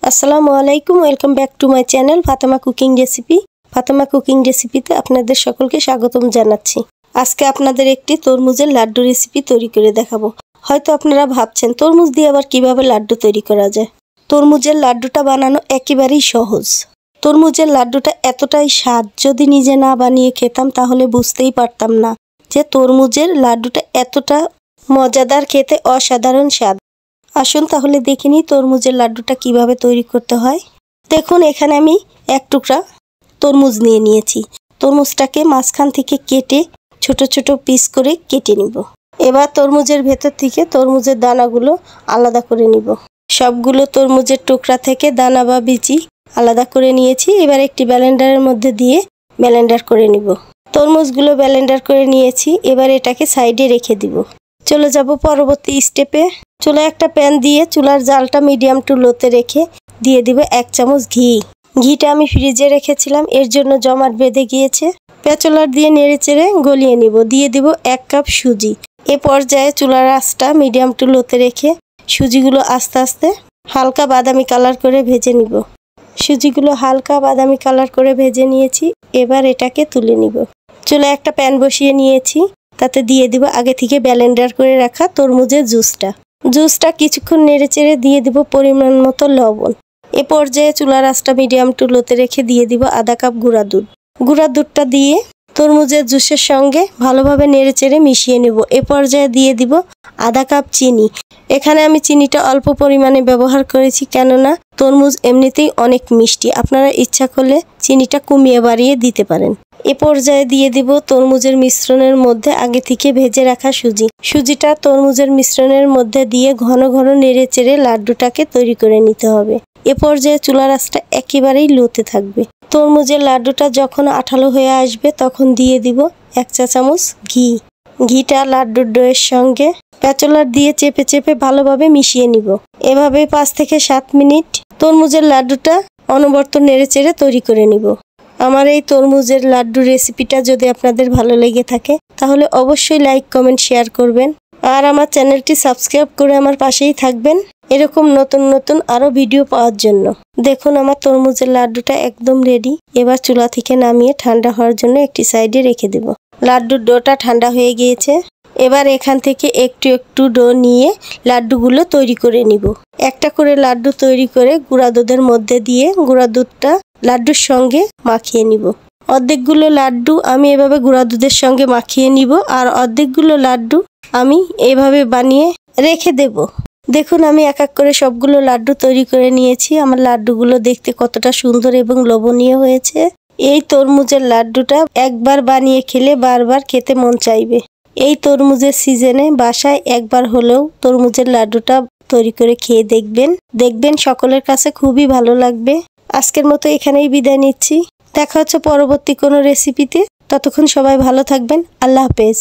আসসালামু আলাইকুম, welcome back to my channel Fatema cooking recipe. Fatema cooking রেসিপিতে আপনাদের সকলকে স্বাগতম জানাচ্ছি। আজকে আপনাদের একটি তরমুজের লাড্ডু রেসিপি তৈরি করে দেখাবো। হয়তো আপনারা ভাবছেন তরমুজ দিয়ে আবার কিভাবে লাড্ডু তৈরি করা যায়। তরমুজের লাড্ডুটা বানানো একেবারেই সহজ। তরমুজের লাড্ডুটা এতটাই স্বাদ, যদি নিজে না বানিয়ে খেতাম তাহলে বুঝতেই পারতাম না যে তরমুজের লাড্ডুটা এতটা মজাদার, খেতে অসাধারণ স্বাদ। আসুন তাহলে দেখে নিই তরমুজের লাড্ডুটা কিভাবে তৈরি করতে হয়। দেখুন, এখানে আমি এক টুকরা তরমুজ নিয়েছি। তরমুজটাকে মাঝখান থেকে কেটে ছোট ছোট পিস করে কেটে নিব। এবার তরমুজের ভেতর থেকে তরমুজের দানাগুলো আলাদা করে নিব। সবগুলো তরমুজের টুকরা থেকে দানা বা বিচি আলাদা করে নিয়েছি। এবার একটি ব্লেন্ডারের মধ্যে দিয়ে ব্লেন্ডার করে নিব। তরমুজগুলো ব্লেন্ডার করে নিয়েছি। এবার এটাকে সাইডে রেখে দিব। চলে যাব পরবর্তী স্টেপে। চুলায় একটা প্যান দিয়ে চুলার জালটা মিডিয়াম টু লোতে রেখে দিয়ে দিব 1 চামচ ঘি। ঘিটা আমি ফ্রিজে রেখেছিলাম, এর জন্য জমাট বেঁধে গিয়েছে। পেঁচলার দিয়ে নেড়েচেড়ে গলিয়ে নিব। দিয়ে দিব 1 কাপ সুজি। এ পর্যায়ে চুলার আঁচটা মিডিয়াম টু লোতে রেখে সুজিগুলো আস্তে আস্তে হালকা বাদামি কালার করে ভেজে নিব। সুজিগুলো হালকা বাদামি কালার করে ভেজে নিয়েছি। এবার এটাকে তুলে নিব। চুলায় একটা প্যান বসিয়ে নিয়েছি, তাতে দিয়ে দিব আগে থেকে ব্লেন্ডার করে রাখা তরমুজের জুসটা কিছুক্ষণ নেড়েচেড়ে দিয়ে দিব পরিমাণ মতো লবণ। এ পর্যায়ে চুলার আঁচটা মিডিয়াম টু লোতে রেখে দিয়ে দিব আধা কাপ গুঁড়া দুধ। গুঁড়া দুধটা দিয়ে তরমুজের জুসের সঙ্গে ভালোভাবে নেড়েচেড়ে মিশিয়ে নেব। এ পর্যায়ে দিয়ে দিব আধা কাপ চিনি। এখানে আমি চিনিটা অল্প পরিমাণে ব্যবহার করেছি, কেননা তরমুজ এমনিতেই অনেক মিষ্টি। আপনারা ইচ্ছা করলে চিনিটা কমিয়ে বাড়িয়ে দিতে পারেন। এ পর্যায়ে দিয়ে দিব তরমুজের মিশ্রণের মধ্যে আগে থেকে ভেজে রাখা সুজিটা তরমুজের মিশ্রণের মধ্যে দিয়ে ঘন ঘন নেড়েচেড়ে লাড্ডুটাকে তৈরি করে নিতে হবে। এ পর্যায়ে চুলার আঁচটা একেবারেই লোতে থাকবে। তরমুজের লাড্ডুটা যখন আঠালো হয়ে আসবে তখন দিয়ে দিব 1 চা চামচ ঘি। ঘিটা লাড্ডুর ডোয়ের সঙ্গে পেঁচলার দিয়ে চেপে চেপে ভালোভাবে মিশিয়ে নিব। এভাবে 5 থেকে 7 মিনিট তরমুজের লাড্ডুটা অনবরত নেড়েচেড়ে তৈরি করে নিব। আমার এই তরমুজের লাড্ডু রেসিপিটা যদি আপনাদের ভালো লেগে থাকে তাহলে অবশ্যই লাইক, কমেন্ট, শেয়ার করবেন। আর আমার চ্যানেলটি সাবস্ক্রাইব করে আমার পাশেই থাকবেন এরকম নতুন নতুন আরও ভিডিও পাওয়ার জন্য। দেখুন, আমার তরমুজের লাড্ডুটা একদম রেডি। এবার চুলা থেকে নামিয়ে ঠান্ডা হওয়ার জন্য একটি সাইডে রেখে দেব। লাড্ডুর ডোটা ঠান্ডা হয়ে গিয়েছে। এবার এখান থেকে একটু একটু ডো নিয়ে লাড্ডুগুলো তৈরি করে নিব। একটা করে লাড্ডু তৈরি করে গুঁড়া দুধের মধ্যে দিয়ে গুঁড়া দুধটা লাড্ডুর সঙ্গে মাখিয়ে নিব। অর্ধেকগুলো লাড্ডু আমি এভাবে গুঁড়া দুধের সঙ্গে মাখিয়ে নিব, আর অর্ধেকগুলো লাড্ডু আমি এভাবে বানিয়ে রেখে দেব। দেখুন, আমি এক এক করে সবগুলো লাড্ডু তৈরি করে নিয়েছি। আমার লাড্ডুগুলো দেখতে কতটা সুন্দর এবং লোভনীয় হয়েছে। এই তরমুজের লাড্ডুটা একবার বানিয়ে খেলে বারবার খেতে মন চাইবে। এই তরমুজের সিজনে বাসায় একবার হলেও তরমুজের লাড্ডুটা তৈরি করে খেয়ে দেখবেন সকলের কাছে খুবই ভালো লাগবে। আজকের মতো এখানেই বিদায় নিচ্ছি। দেখা হচ্ছে পরবর্তী কোনো রেসিপিতে। ততক্ষণ সবাই ভালো থাকবেন। আল্লাহ হাফেজ।